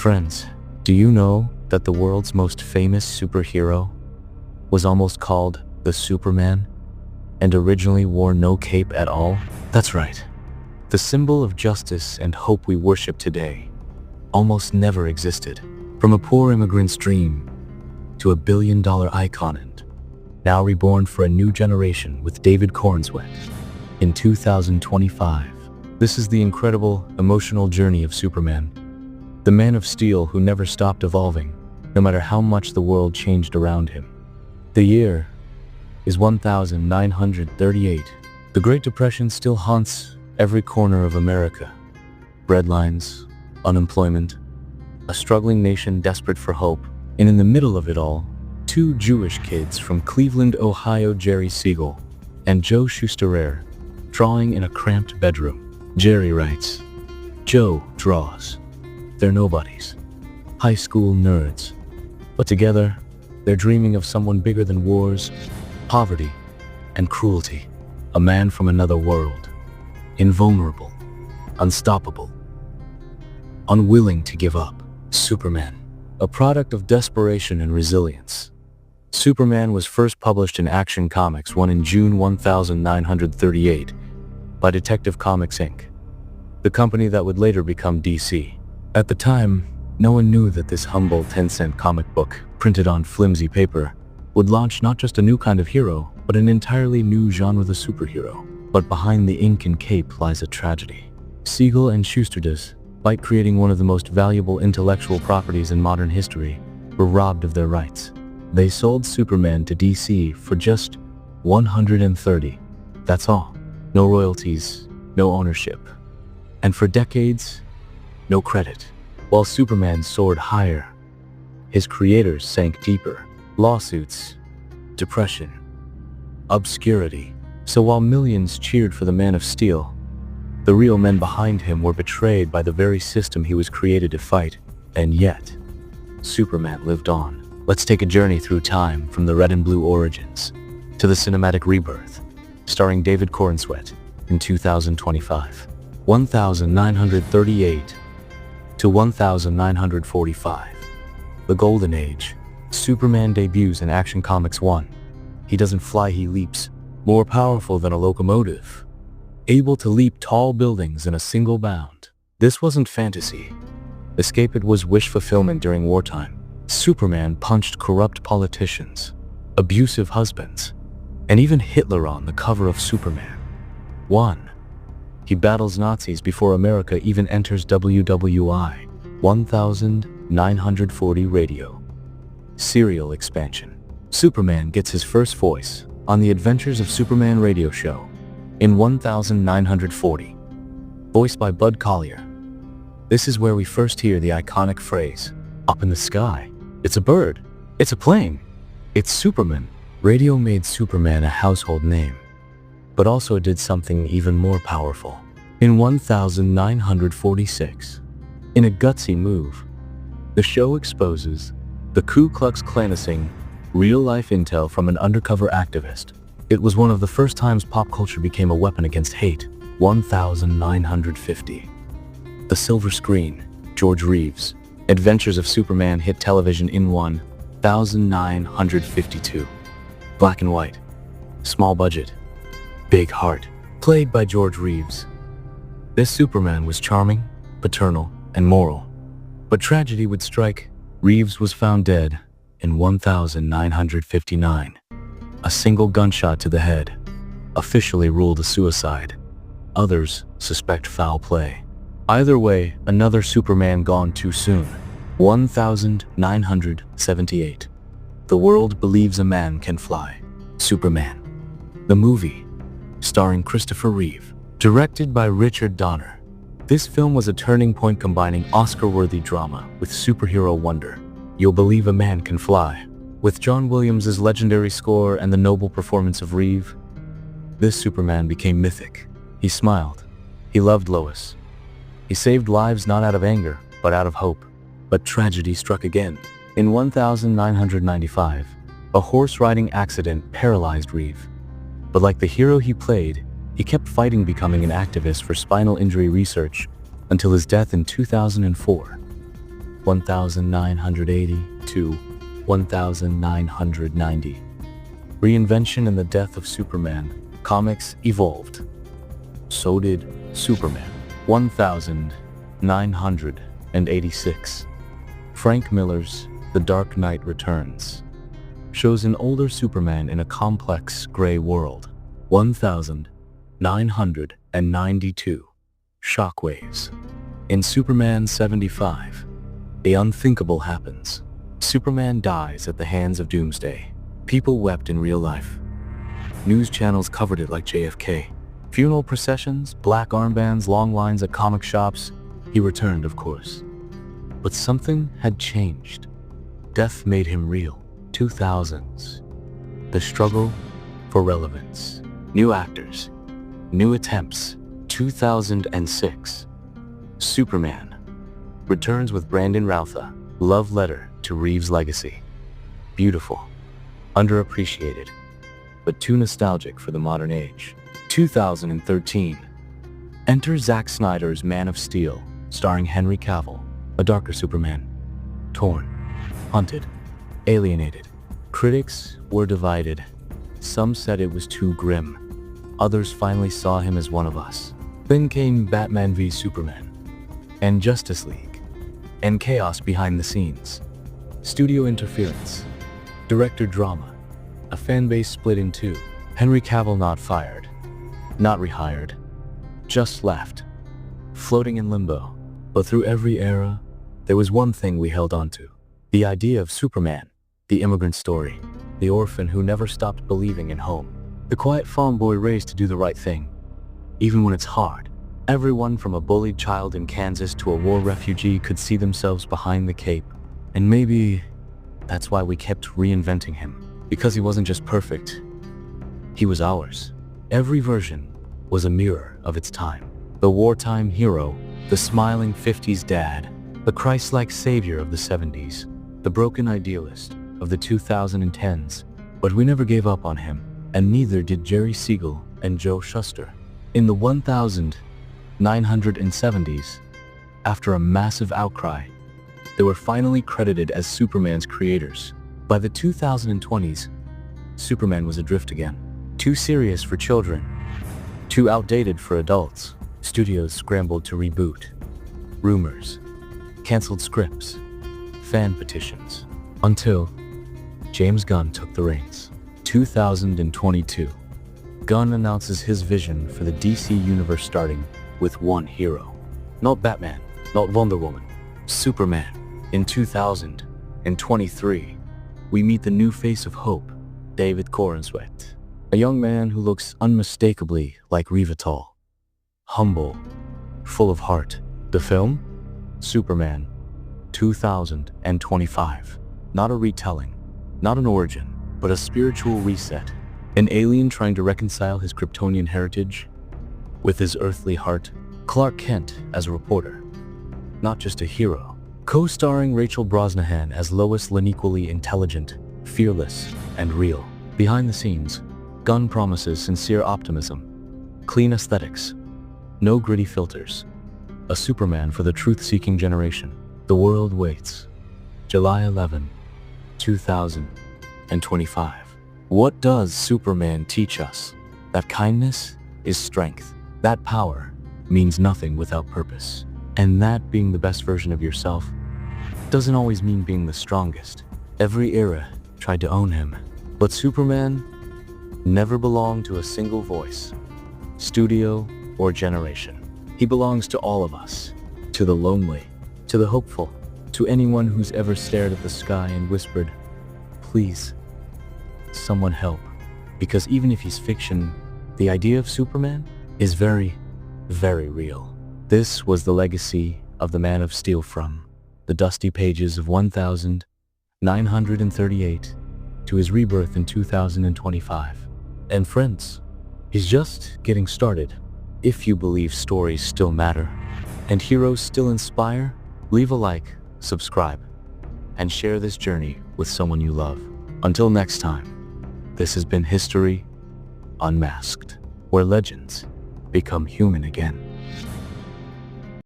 Friends, do you know that the world's most famous superhero was almost called the Superman and originally wore no cape at all? That's right. The symbol of justice and hope we worship today almost never existed. From a poor immigrant's dream to a billion-dollar icon, and now reborn for a new generation with David Corenswet in 2025. This is the incredible, emotional journey of Superman, the man of steel who never stopped evolving, no matter how much the world changed around him. The year is 1938. The Great Depression still haunts every corner of America. Breadlines, unemployment, a struggling nation desperate for hope, and in the middle of it all, two Jewish kids from Cleveland, Ohio, Jerry Siegel and Joe Shusterer, drawing in a cramped bedroom. Jerry writes, Joe draws. They're nobodies, high school nerds, but together, they're dreaming of someone bigger than wars, poverty, and cruelty. A man from another world, invulnerable, unstoppable, unwilling to give up. Superman, a product of desperation and resilience. Superman was first published in Action Comics 1 in June 1938 by Detective Comics Inc., the company that would later become DC. At the time, no one knew that this humble 10-cent comic book, printed on flimsy paper, would launch not just a new kind of hero, but an entirely new genre of the superhero. But behind the ink and cape lies a tragedy. Siegel and Shuster, despite creating one of the most valuable intellectual properties in modern history, were robbed of their rights. They sold Superman to DC for just $130. That's all. No royalties, no ownership. And for decades, no credit. While Superman soared higher, his creators sank deeper. Lawsuits, depression, obscurity. So while millions cheered for the Man of Steel, the real men behind him were betrayed by the very system he was created to fight. And yet, Superman lived on. Let's take a journey through time from the red and blue origins to the cinematic rebirth, starring David Corenswet in 2025. 1938 to 1945. The Golden Age. Superman debuts in Action Comics 1. He doesn't fly, he leaps. More powerful than a locomotive. Able to leap tall buildings in a single bound. This wasn't fantasy. Escape, it was wish fulfillment during wartime. Superman punched corrupt politicians, abusive husbands, and even Hitler on the cover of Superman 1. He battles Nazis before America even enters WWII. 1940 radio. Serial expansion. Superman gets his first voice on the Adventures of Superman radio show in 1940. Voiced by Bud Collyer. This is where we first hear the iconic phrase, "Up in the sky. It's a bird. It's a plane. It's Superman." Radio made Superman a household name, but also did something even more powerful. In 1946, in a gutsy move, the show exposes the Ku Klux Klanning real-life intel from an undercover activist. It was one of the first times pop culture became a weapon against hate. 1950. The silver screen. George Reeves' Adventures of Superman hit television in 1952. Black and white. Small budget. Big heart. Played by George Reeves. This Superman was charming, paternal, and moral. But tragedy would strike. Reeves was found dead in 1959. A single gunshot to the head, officially ruled a suicide. Others suspect foul play. Either way, another Superman gone too soon. 1978. The world believes a man can fly. Superman. The movie, starring Christopher Reeve. Directed by Richard Donner. This film was a turning point combining Oscar-worthy drama with superhero wonder. You'll believe a man can fly. With John Williams' legendary score and the noble performance of Reeve, this Superman became mythic. He smiled. He loved Lois. He saved lives not out of anger, but out of hope. But tragedy struck again. In 1995, a horse-riding accident paralyzed Reeve. But like the hero he played, he kept fighting, becoming an activist for spinal injury research until his death in 2004. 1980 to 1990. Reinvention and the death of Superman. Comics evolved. So did Superman. 1986. Frank Miller's The Dark Knight Returns shows an older Superman in a complex gray world. 1992. Shockwaves. In Superman 75, the unthinkable happens. Superman dies at the hands of Doomsday. People wept in real life. News channels covered it like JFK. Funeral processions, black armbands, long lines at comic shops. He returned, of course. But something had changed. Death made him real. 2000s. The struggle for relevance. New actors. New attempts. 2006. Superman returns with Brandon Routh. Love letter to Reeve's legacy. Beautiful. Underappreciated. But too nostalgic for the modern age. 2013. Enter Zack Snyder's Man of Steel, starring Henry Cavill, a darker Superman. Torn, hunted, alienated. Critics were divided. Some said it was too grim. Others finally saw him as one of us. Then came Batman v Superman, and Justice League, and chaos behind the scenes. Studio interference, director drama, a fan base split in two. Henry Cavill not fired, not rehired, just left, floating in limbo. But through every era, there was one thing we held on to. The idea of Superman, the immigrant story, the orphan who never stopped believing in home, the quiet farm boy raised to do the right thing, even when it's hard. Everyone from a bullied child in Kansas to a war refugee could see themselves behind the cape. And maybe that's why we kept reinventing him. Because he wasn't just perfect, he was ours. Every version was a mirror of its time. The wartime hero, the smiling 50s dad, the Christ-like savior of the 70s, the broken idealist of the 2010s. But we never gave up on him, and neither did Jerry Siegel and Joe Shuster. In the 1970s, after a massive outcry, they were finally credited as Superman's creators. By the 2020s, Superman was adrift again. Too serious for children, too outdated for adults. Studios scrambled to reboot. Rumors, canceled scripts, fan petitions, until James Gunn took the reins. 2022. Gunn announces his vision for the DC universe, starting with one hero. Not Batman, not Wonder Woman, Superman. In 2023, we meet the new face of hope, David Corenswet, a young man who looks unmistakably like Revital. Humble, full of heart. The film? Superman 2025. Not a retelling, not an origin, but a spiritual reset. An alien trying to reconcile his Kryptonian heritage with his earthly heart. Clark Kent as a reporter, not just a hero. Co-starring Rachel Brosnahan as Lois Lane, equally intelligent, fearless, and real. Behind the scenes, Gunn promises sincere optimism, clean aesthetics, no gritty filters. A Superman for the truth-seeking generation. The world waits. July 11, 2025. What does Superman teach us? That kindness is strength. That power means nothing without purpose. And that being the best version of yourself doesn't always mean being the strongest. Every era tried to own him, but Superman never belonged to a single voice, studio, or generation. He belongs to all of us, to the lonely, to the hopeful, to anyone who's ever stared at the sky and whispered, "Please, someone help." Because even if he's fiction, the idea of Superman is very, very real. This was the legacy of the Man of Steel, from the dusty pages of 1938 to his rebirth in 2025. And friends, he's just getting started. If you believe stories still matter and heroes still inspire, leave a like, subscribe, and share this journey with someone you love. Until next time, this has been History Unmasked, where legends become human again.